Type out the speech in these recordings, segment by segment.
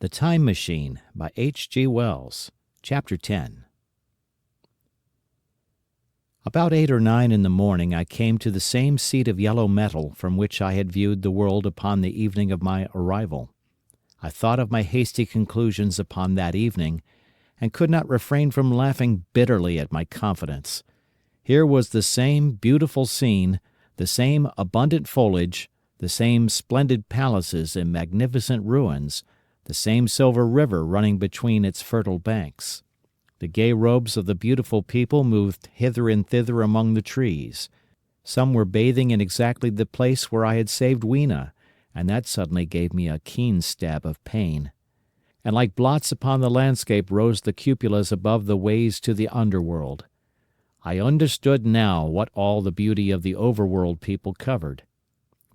The Time Machine by H.G. Wells. Chapter 10. About 8 or 9 in the morning I came to the same seat of yellow metal from which I had viewed the world upon the evening of my arrival. I thought of my hasty conclusions upon that evening, and could not refrain from laughing bitterly at my confidence. Here was the same beautiful scene, the same abundant foliage, the same splendid palaces and magnificent ruins, the same silver river running between its fertile banks. The gay robes of the beautiful people moved hither and thither among the trees. Some were bathing in exactly the place where I had saved Weena, and that suddenly gave me a keen stab of pain. And like blots upon the landscape rose the cupolas above the ways to the underworld. I understood now what all the beauty of the overworld people covered.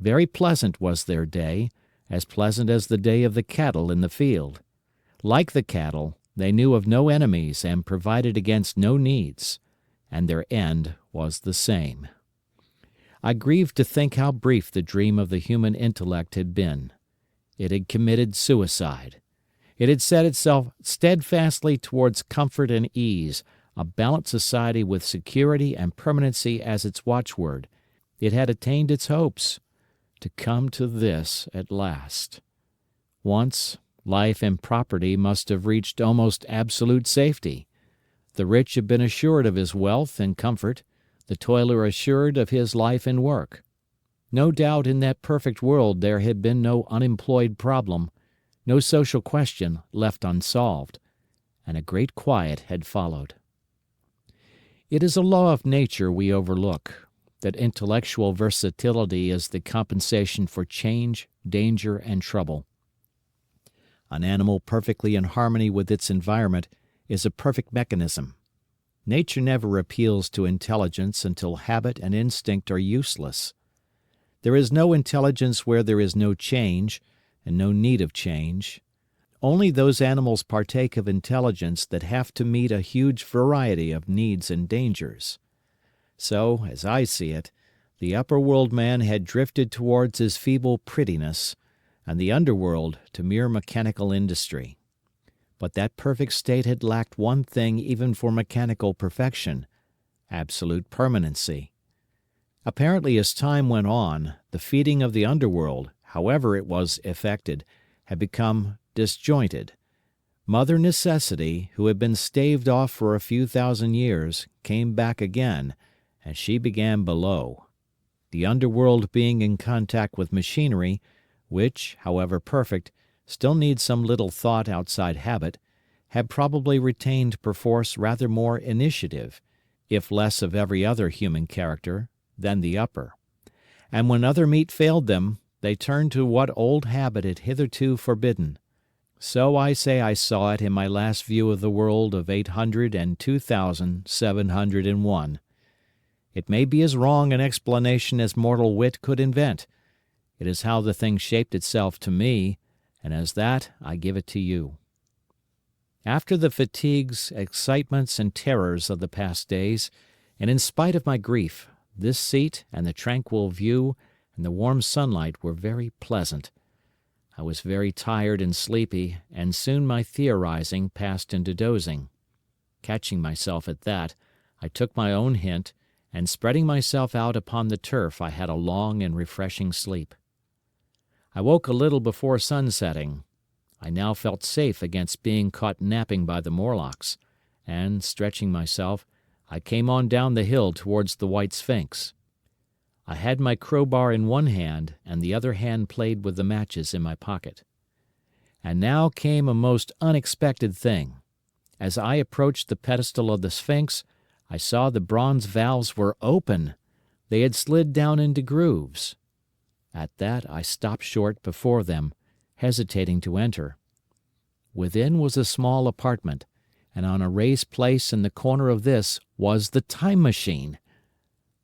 Very pleasant was their day, as pleasant as the day of the cattle in the field. Like the cattle, they knew of no enemies and provided against no needs, and their end was the same. I grieved to think how brief the dream of the human intellect had been. It had committed suicide. It had set itself steadfastly towards comfort and ease, a balanced society with security and permanency as its watchword. It had attained its hopes. To come to this at last. Once, life and property must have reached almost absolute safety. The rich had been assured of his wealth and comfort, the toiler assured of his life and work. No doubt in that perfect world there had been no unemployed problem, no social question left unsolved, and a great quiet had followed. It is a law of nature we overlook, that intellectual versatility is the compensation for change, danger, and trouble. An animal perfectly in harmony with its environment is a perfect mechanism. Nature never appeals to intelligence until habit and instinct are useless. There is no intelligence where there is no change, and no need of change. Only those animals partake of intelligence that have to meet a huge variety of needs and dangers. So, as I see it, the upper world man had drifted towards his feeble prettiness, and the underworld to mere mechanical industry. But that perfect state had lacked one thing even for mechanical perfection: absolute permanency. Apparently as time went on, the feeding of the underworld, however it was effected, had become disjointed. Mother Necessity, who had been staved off for a few thousand years, came back again, and she began below. The underworld being in contact with machinery, which, however perfect, still needs some little thought outside habit, had probably retained perforce rather more initiative, if less of every other human character, than the upper. And when other meat failed them, they turned to what old habit had hitherto forbidden. So I say I saw it in my last view of the world of 802,701. It may be as wrong an explanation as mortal wit could invent. It is how the thing shaped itself to me, and as that I give it to you. After the fatigues, excitements, and terrors of the past days, and in spite of my grief, this seat and the tranquil view and the warm sunlight were very pleasant. I was very tired and sleepy, and soon my theorizing passed into dozing. Catching myself at that, I took my own hint, and spreading myself out upon the turf I had a long and refreshing sleep. I woke a little before sunsetting. I now felt safe against being caught napping by the Morlocks, and, stretching myself, I came on down the hill towards the White Sphinx. I had my crowbar in one hand, and the other hand played with the matches in my pocket. And now came a most unexpected thing. As I approached the pedestal of the Sphinx, I saw the bronze valves were open. They had slid down into grooves. At that I stopped short before them, hesitating to enter. Within was a small apartment, and on a raised place in the corner of this was the Time Machine.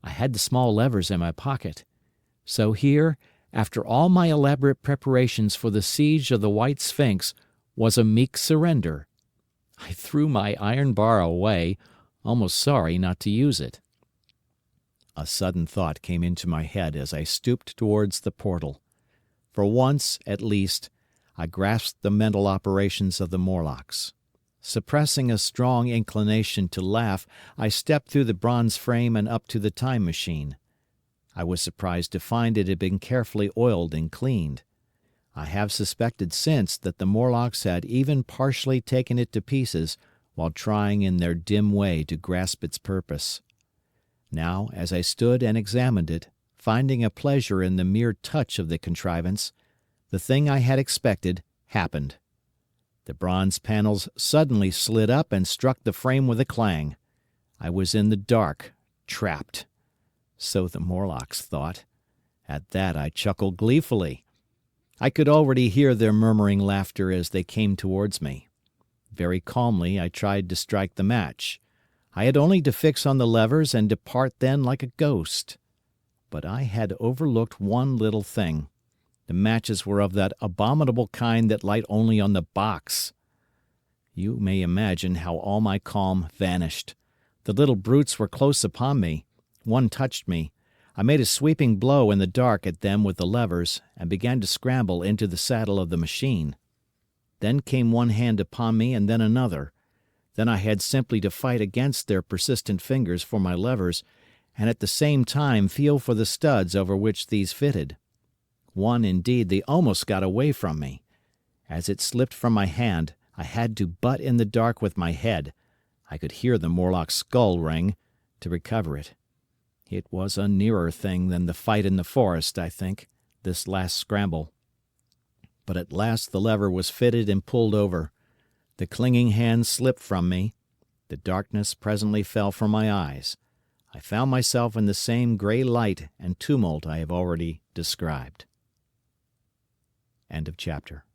I had the small levers in my pocket. So here, after all my elaborate preparations for the siege of the White Sphinx, was a meek surrender. I threw my iron bar away, almost sorry not to use it. A sudden thought came into my head as I stooped towards the portal. For once, at least, I grasped the mental operations of the Morlocks. Suppressing a strong inclination to laugh, I stepped through the bronze frame and up to the Time Machine. I was surprised to find it had been carefully oiled and cleaned. I have suspected since that the Morlocks had even partially taken it to pieces while trying in their dim way to grasp its purpose. Now, as I stood and examined it, finding a pleasure in the mere touch of the contrivance, the thing I had expected happened. The bronze panels suddenly slid up and struck the frame with a clang. I was in the dark, trapped. So the Morlocks thought. At that I chuckled gleefully. I could already hear their murmuring laughter as they came towards me. Very calmly I tried to strike the match. I had only to fix on the levers and depart then like a ghost. But I had overlooked one little thing. The matches were of that abominable kind that light only on the box. You may imagine how all my calm vanished. The little brutes were close upon me. One touched me. I made a sweeping blow in the dark at them with the levers, and began to scramble into the saddle of the machine. Then came one hand upon me and then another. Then I had simply to fight against their persistent fingers for my levers, and at the same time feel for the studs over which these fitted. One, indeed, they almost got away from me. As it slipped from my hand, I had to butt in the dark with my head. I could hear the Morlock's skull ring, to recover it. It was a nearer thing than the fight in the forest, I think, this last scramble. But at last the lever was fitted and pulled over. The clinging hand slipped from me. The darkness presently fell from my eyes. I found myself in the same grey light and tumult I have already described. End of chapter.